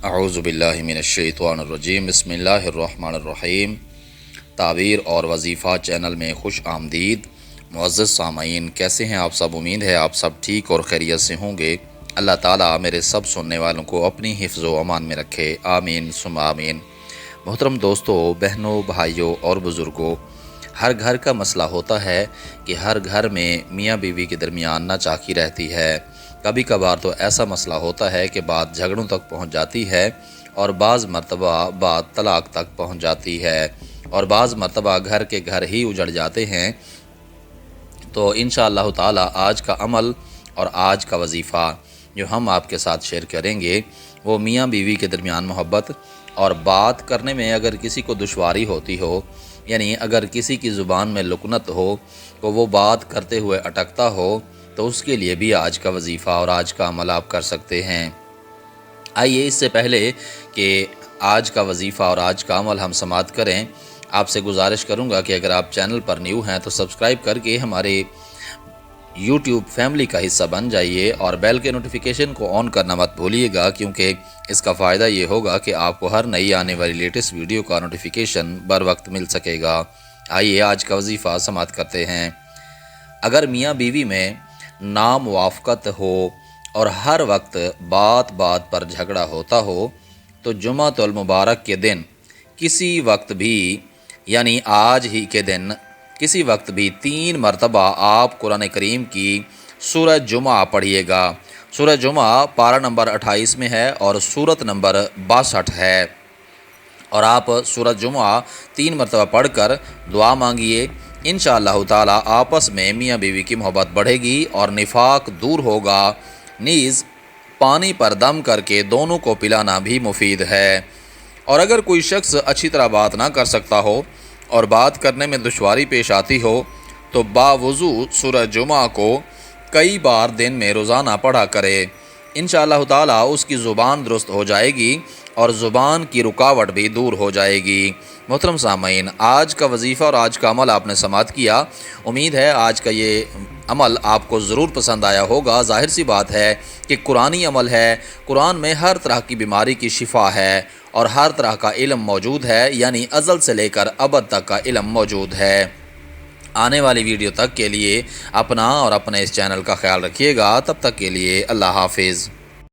اعوذ باللہ من الشیطان الرجیم بسم اللہ الرحمن الرحیم۔ تعبیر اور وظیفہ چینل میں خوش آمدید۔ معزز سامعین، کیسے ہیں آپ سب؟ امید ہے آپ سب ٹھیک اور خیریت سے ہوں گے۔ اللہ تعالیٰ میرے سب سننے والوں کو اپنی حفظ و امان میں رکھے، آمین ثم آمین۔ محترم دوستو، بہنوں، بھائیوں اور بزرگوں، ہر گھر کا مسئلہ ہوتا ہے کہ ہر گھر میں میاں بیوی کے درمیان ناچاکی رہتی ہے۔ کبھی کبھار تو ایسا مسئلہ ہوتا ہے کہ بات جھگڑوں تک پہنچ جاتی ہے، اور بعض مرتبہ بات طلاق تک پہنچ جاتی ہے، اور بعض مرتبہ گھر کے گھر ہی اجڑ جاتے ہیں۔ تو انشاءاللہ تعالی آج کا عمل اور آج کا وظیفہ جو ہم آپ کے ساتھ شیئر کریں گے وہ میاں بیوی کے درمیان محبت اور بات کرنے میں اگر کسی کو دشواری ہوتی ہو، یعنی اگر کسی کی زبان میں لکنت ہو تو وہ بات کرتے ہوئے اٹکتا ہو، تو اس کے لیے بھی آج کا وظیفہ اور آج کا عمل آپ کر سکتے ہیں۔ آئیے اس سے پہلے کہ آج کا وظیفہ اور آج کا عمل ہم سماعت کریں، آپ سے گزارش کروں گا کہ اگر آپ چینل پر نیو ہیں تو سبسکرائب کر کے ہمارے یوٹیوب فیملی کا حصہ بن جائیے، اور بیل کے نوٹیفیکیشن کو آن کرنا مت بھولیے گا، کیونکہ اس کا فائدہ یہ ہوگا کہ آپ کو ہر نئی آنے والی لیٹسٹ ویڈیو کا نوٹیفیکیشن بر وقت مل سکے گا۔ آئیے آج کا وظیفہ سماعت کرتے ہیں۔ اگر میاں بیوی میں ناموافقت ہو اور ہر وقت بات بات پر جھگڑا ہوتا ہو تو جمعۃ المبارک کے دن کسی وقت بھی، یعنی آج ہی کے دن کسی وقت بھی 3 مرتبہ آپ قرآن کریم کی سورہ جمعہ پڑھیے گا۔ سورہ جمعہ پارہ نمبر 28 میں ہے اور سورت نمبر 62 ہے، اور آپ سورہ جمعہ 3 مرتبہ پڑھ کر دعا مانگیے۔ انشاءاللہ تعالی آپس میں میاں بیوی کی محبت بڑھے گی اور نفاق دور ہوگا۔ نیز پانی پر دم کر کے دونوں کو پلانا بھی مفید ہے۔ اور اگر کوئی شخص اچھی طرح بات نہ کر سکتا ہو اور بات کرنے میں دشواری پیش آتی ہو تو باوضو سورہ جمعہ کو کئی بار دن میں روزانہ پڑھا کرے۔ انشاءاللہ تعالی اس کی زبان درست ہو جائے گی اور زبان کی رکاوٹ بھی دور ہو جائے گی۔ محترم سامعین، آج کا وظیفہ اور آج کا عمل آپ نے سماعت کیا۔ امید ہے آج کا یہ عمل آپ کو ضرور پسند آیا ہوگا۔ ظاہر سی بات ہے کہ قرآنی عمل ہے۔ قرآن میں ہر طرح کی بیماری کی شفا ہے اور ہر طرح کا علم موجود ہے، یعنی ازل سے لے کر ابد تک کا علم موجود ہے۔ آنے والی ویڈیو تک کے لیے اپنا اور اپنے اس چینل کا خیال رکھیے گا۔ تب تک کے لیے اللہ حافظ۔